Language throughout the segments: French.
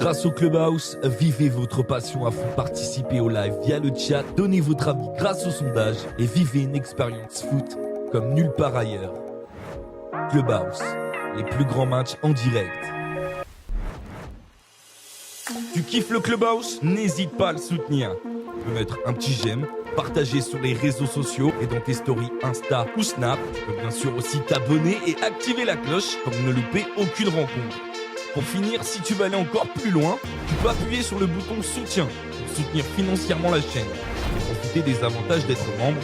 Grâce au Clubhouse, vivez votre passion à fond, participez au live via le chat, donnez votre avis grâce au sondage et vivez une expérience foot comme nulle part ailleurs. Clubhouse, les plus grands matchs en direct. Tu kiffes le Clubhouse? N'hésite pas à le soutenir. Tu peux mettre un petit j'aime, partager sur les réseaux sociaux et dans tes stories Insta ou Snap. Tu peux bien sûr aussi t'abonner et activer la cloche pour ne louper aucune rencontre. Pour finir, si tu veux aller encore plus loin, tu peux appuyer sur le bouton soutien pour soutenir financièrement la chaîne et profiter des avantages d'être membre,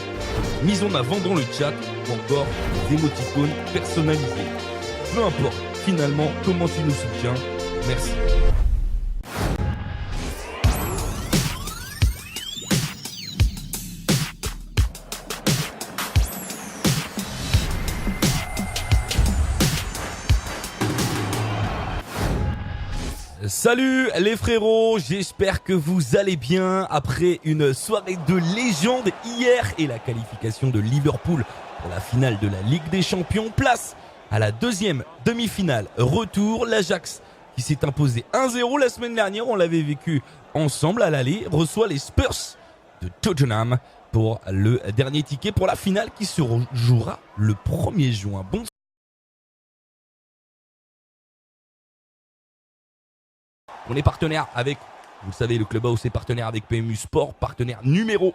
mise en avant dans le chat ou encore des émoticônes personnalisés. Peu importe finalement comment tu nous soutiens, merci. Salut les frérots, j'espère que vous allez bien après une soirée de légende hier et la qualification de Liverpool pour la finale de la Ligue des Champions. Place à la deuxième demi-finale retour, l'Ajax qui s'est imposé 1-0 la semaine dernière, on l'avait vécu ensemble à l'aller, reçoit les Spurs de Tottenham pour le dernier ticket pour la finale qui se jouera le 1er juin. Bon. On est partenaire avec, vous le savez, le Clubhouse est partenaire avec PMU Sport, partenaire numéro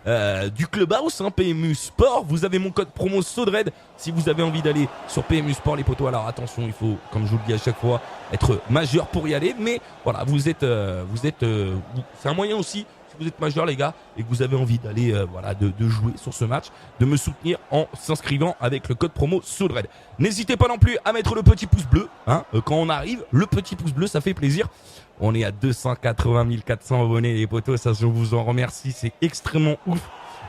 1 du Clubhouse, PMU Sport. Vous avez mon code promo SODRED si vous avez envie d'aller sur PMU Sport, les potos. Alors attention, il faut, comme je vous le dis à chaque fois, être majeur pour y aller. Mais voilà, c'est un moyen aussi, si vous êtes majeur les gars, et que vous avez envie d'aller, de jouer sur ce match, de me soutenir en s'inscrivant avec le code promo SODRED. N'hésitez pas non plus à mettre le petit pouce bleu, quand on arrive, le petit pouce bleu, ça fait plaisir. On est à 280 400 abonnés les potos, ça je vous en remercie, c'est extrêmement ouf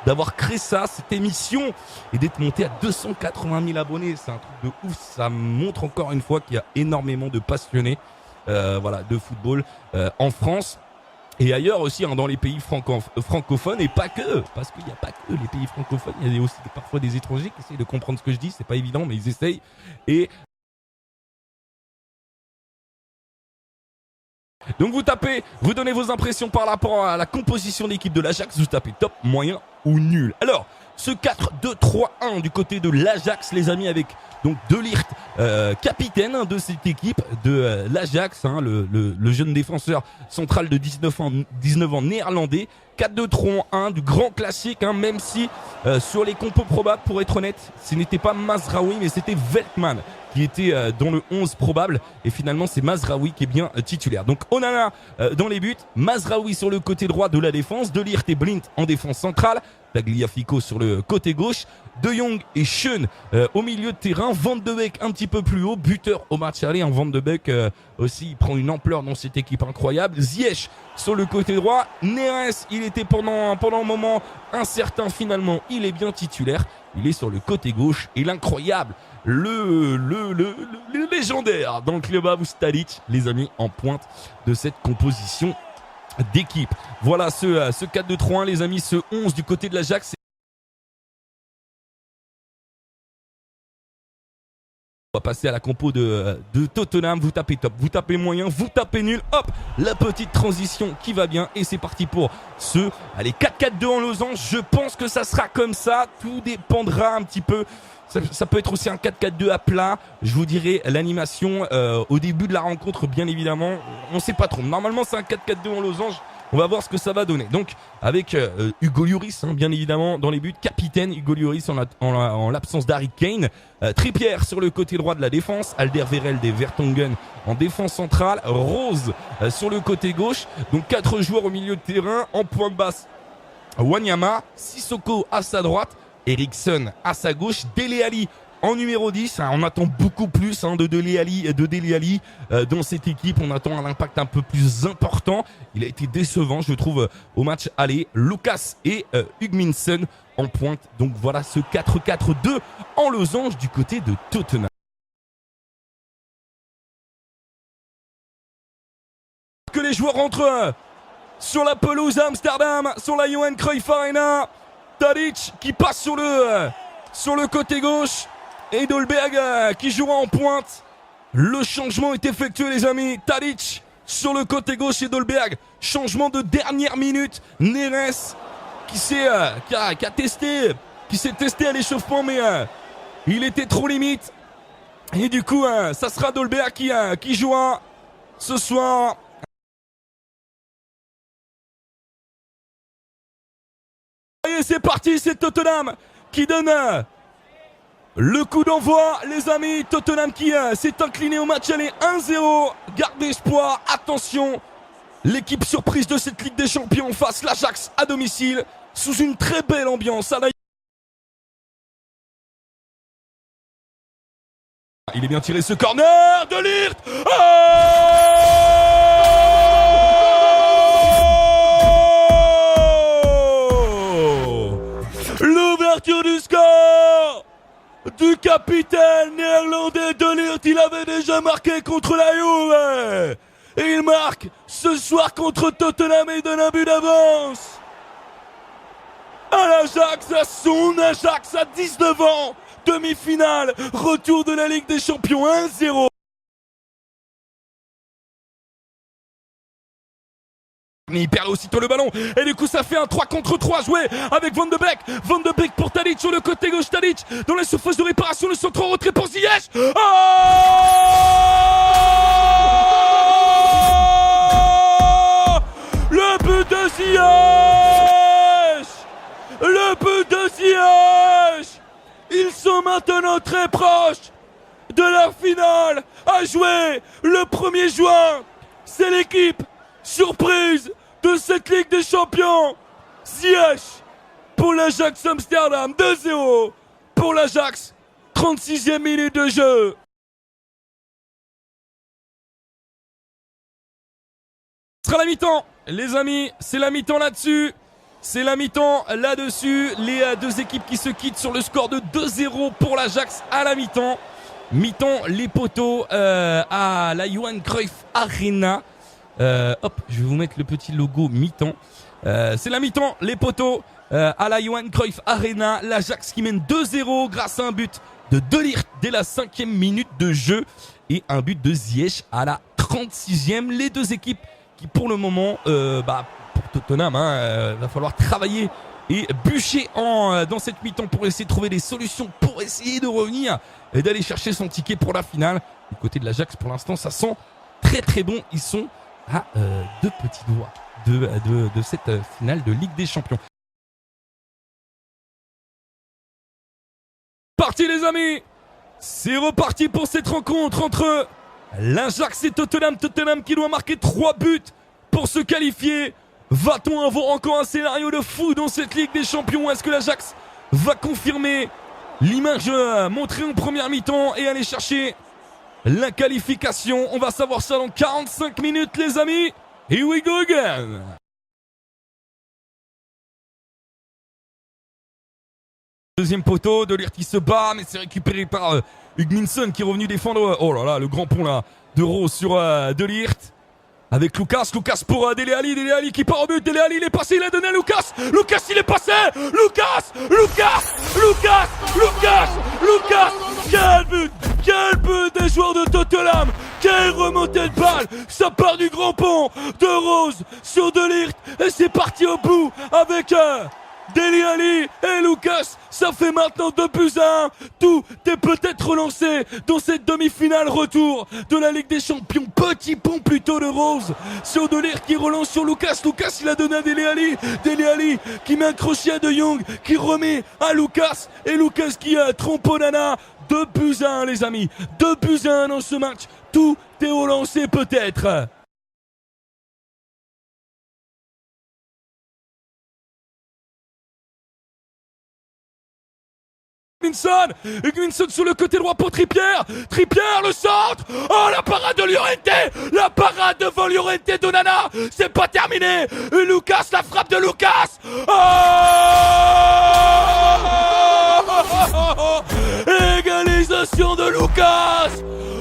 d'avoir créé ça, cette émission, et d'être monté à 280 000 abonnés, c'est un truc de ouf, ça montre encore une fois qu'il y a énormément de passionnés de football en France. Et ailleurs aussi, dans les pays francophones, et pas que, parce qu'il n'y a pas que les pays francophones, il y a aussi parfois des étrangers qui essayent de comprendre ce que je dis, c'est pas évident, mais ils essayent. Et donc vous donnez vos impressions par rapport à la composition d'équipe de l'Ajax, vous tapez top, moyen ou nul. Alors, ce 4-2-3-1 du côté de l'Ajax, les amis, avec donc De Ligt, capitaine de cette équipe de l'Ajax, le jeune défenseur central de 19 ans néerlandais. 4-2-3-1 du grand classique, même si sur les compos probables, pour être honnête, ce n'était pas Mazraoui, mais c'était Veltman qui était dans le 11 probable, et finalement c'est Mazraoui qui est bien titulaire. Donc Onana dans les buts, Mazraoui sur le côté droit de la défense, De Ligt et Blind en défense centrale, Tagliafico sur le côté gauche, De Jong et Schön au milieu de terrain, Van de Beek un petit peu plus haut, buteur au match aller, Van de Beek aussi il prend une ampleur dans cette équipe incroyable, Ziyech sur le côté droit, Neres il était pendant un moment incertain, finalement il est bien titulaire, il est sur le côté gauche, et l'incroyable, le légendaire dans le Clubhouse Tadic, les amis, en pointe de cette composition d'équipe. Voilà ce 4-2-3-1 les amis, ce 11 du côté de l'Ajax. On va passer à la compo de Tottenham. Vous tapez top, vous tapez moyen, vous tapez nul. Hop, la petite transition qui va bien. Et c'est parti pour ce 4-4-2 en losange. Je pense que ça sera comme ça. Tout dépendra un petit peu. Ça peut être aussi un 4-4-2 à plat. Je vous dirai l'animation au début de la rencontre, bien évidemment. On ne sait pas trop. Normalement, c'est un 4-4-2 en losange. On va voir ce que ça va donner. Donc, avec Hugo Lloris, bien évidemment, dans les buts. Capitaine Hugo Lloris en l'absence d'Harry Kane. Trippier sur le côté droit de la défense. Alderweireld et Vertonghen en défense centrale. Rose sur le côté gauche. Donc, 4 joueurs au milieu de terrain. En pointe basse, Wanyama. Sissoko à sa droite. Eriksen à sa gauche. Dele Alli en numéro 10, on attend beaucoup plus de Dele Alli dans cette équipe. On attend un impact un peu plus important. Il a été décevant, je trouve, au match aller. Lucas et Hugminson en pointe. Donc voilà ce 4-4-2 en losange du côté de Tottenham. Que les joueurs rentrent sur la pelouse à Amsterdam, sur la Johan Cruyff Arena. Tadic qui passe sur le côté gauche. Et Dolberg qui jouera en pointe. Le changement est effectué les amis. Tadic sur le côté gauche et Dolberg. Changement de dernière minute. Neres qui s'est testé à l'échauffement, mais il était trop limite. Et du coup, ça sera Dolberg qui jouera ce soir. Et c'est parti, c'est Tottenham qui donne le coup d'envoi, les amis. Tottenham qui s'est incliné au match aller 1-0. Gardez espoir, attention. L'équipe surprise de cette Ligue des Champions face l'Ajax à domicile, sous une très belle ambiance. Il est bien tiré ce corner de Ligt. L'ouverture du score du capitaine néerlandais de Ligt. Il avait déjà marqué contre la Juve. Et il marque ce soir contre Tottenham et donne un but d'avance à l'Ajax, à son Ajax à 19 ans. Demi-finale, retour de la Ligue des Champions 1-0. Il perd aussitôt le ballon et du coup ça fait un 3 contre 3 joué avec Van de Beek. Van de Beek pour Tadic sur le côté gauche. Tadic dans la surface de réparation, le centre en retrait pour Ziyech. Le but de Ziyech. Le but de Ziyech. Ils sont maintenant très proches de la finale à jouer le 1er juin. C'est l'équipe surprise de cette Ligue des Champions. Ziyech pour l'Ajax Amsterdam. 2-0 pour l'Ajax. 36e minute de jeu. Ce sera la mi-temps, les amis. C'est la mi-temps là-dessus. C'est la mi-temps là-dessus. Les deux équipes qui se quittent sur le score de 2-0 pour l'Ajax à la mi-temps. Mi-temps, les poteaux à la Johan Cruyff Arena. Hop, je vais vous mettre le petit logo mi-temps. C'est la mi-temps, les poteaux à la Johan Cruyff Arena. L'Ajax qui mène 2-0 grâce à un but de De Ligt dès la 5e minute de jeu. Et un but de Ziyech à la 36e. Les deux équipes qui pour le moment... pour Tottenham, va falloir travailler et bûcher dans cette mi-temps pour essayer de trouver des solutions pour essayer de revenir et d'aller chercher son ticket pour la finale. Du côté de l'Ajax, pour l'instant, ça sent très très bon. Ils sont à 2 petits doigts de cette finale de Ligue des Champions. Parti les amis, c'est reparti pour cette rencontre entre l'Ajax et Tottenham. Tottenham qui doit marquer 3 buts pour se qualifier. Va-t-on avoir encore un scénario de fou dans cette Ligue des Champions? Est-ce que l'Ajax va confirmer l'image montrée en première mi-temps et aller chercher la qualification? On va savoir ça dans 45 minutes les amis. Here we go again. Deuxième poteau, De Ligt qui se bat, mais c'est récupéré par Hugminson qui est revenu défendre. Oh là là, le grand pont là de Rose sur De Ligt. Avec Lucas pour Dele Alli. Dele Alli qui part au but. Dele Alli il est passé, il a donné à Lucas. Lucas il est passé. Lucas. Quel but des joueurs de Tottenham. Quelle remontée de balle. Ça part du grand pont de Rose sur De Ligt. Et c'est parti au bout avec Dele Alli et Lucas. Ça fait maintenant 2-1. Tout est peut-être relancé dans cette demi-finale retour de la Ligue des Champions. Petit pont plutôt de Rose sur De Ligt qui relance sur Lucas. Lucas il a donné à Dele Alli. Dele Alli qui met un crochet à De Jong qui remet à Lucas. Et Lucas qui trompe Onana. 2-1 les amis. 2-1 dans ce match. Tout est relancé peut-être. Hugminson sur le côté droit pour Trippier, le centre. Oh la parade de Llorente. La parade devant Llorente d'Onana. C'est pas terminé. Lucas, la frappe de Lucas. Égalisation de Lucas.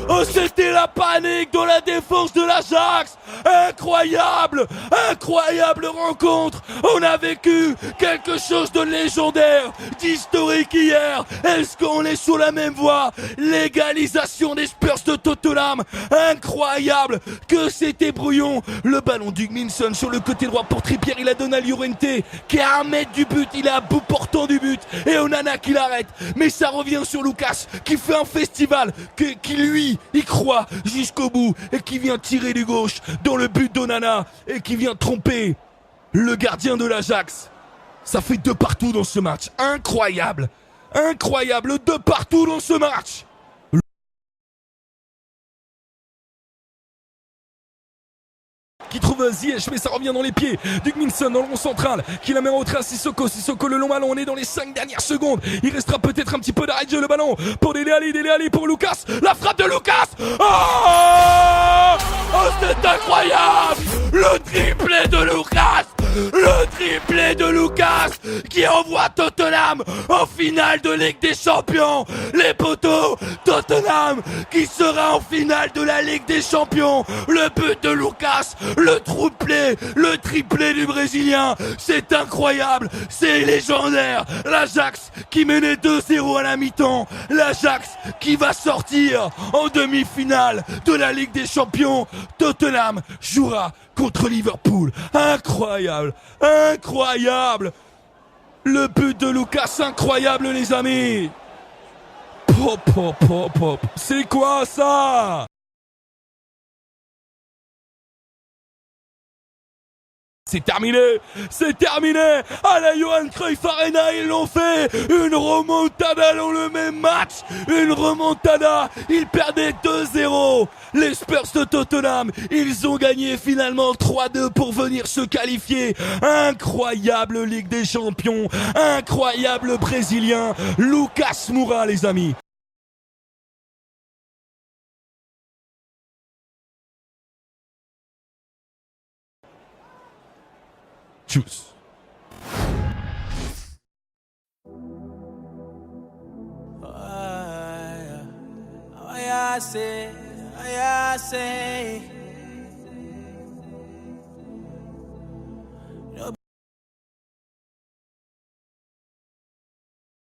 Oh c'était la panique dans la défense de l'Ajax. Incroyable, incroyable rencontre. On a vécu quelque chose de légendaire, d'historique hier. Est-ce qu'on est sur la même voie? L'égalisation des Spurs de Tottenham. Incroyable, que c'était brouillon. Le ballon d'Hugminson sur le côté droit pour Trippier, il a donné à Llorente qui est à 1 mètre du but, il est à bout portant du but et Onana qui l'arrête. Mais ça revient sur Lucas qui fait un festival, qui lui y croit jusqu'au bout et qui vient tirer du gauche dans le but d'Onana et qui vient tromper le gardien de l'Ajax. Ça fait 2 partout dans ce match. Incroyable, incroyable, 2 partout dans ce match. Qui trouve Ziyech, mais ça revient dans les pieds d'Hugminson dans le rond central, qui la met en retrait à Sissoko. Sissoko, le long ballon, on est dans les 5 dernières secondes. Il restera peut-être un petit peu d'arrêt de jeu, le ballon pour Dele Alli pour Lucas. La frappe de Lucas. Oh, c'est incroyable. Le triplé de Lucas. Le triplé de Lucas qui envoie Tottenham en finale de Ligue des Champions. Les poteaux, Tottenham qui sera en finale de la Ligue des Champions. Le but de Lucas, le triplé du Brésilien. C'est incroyable, c'est légendaire. L'Ajax qui menait 2-0 à la mi-temps. L'Ajax qui va sortir en demi-finale de la Ligue des Champions. Tottenham jouera contre Liverpool. Incroyable, incroyable. Le but de Lucas, incroyable les amis. Pop, pop, pop, pop. C'est quoi ça? C'est terminé, c'est terminé. À la Johan Cruyff Arena, ils l'ont fait. Une remontada dans le même match. Une remontada. Ils perdaient 2-0. Les Spurs de Tottenham, ils ont gagné finalement 3-2 pour venir se qualifier. Incroyable Ligue des Champions. Incroyable Brésilien. Lucas Moura, les amis. Tchuss. I say,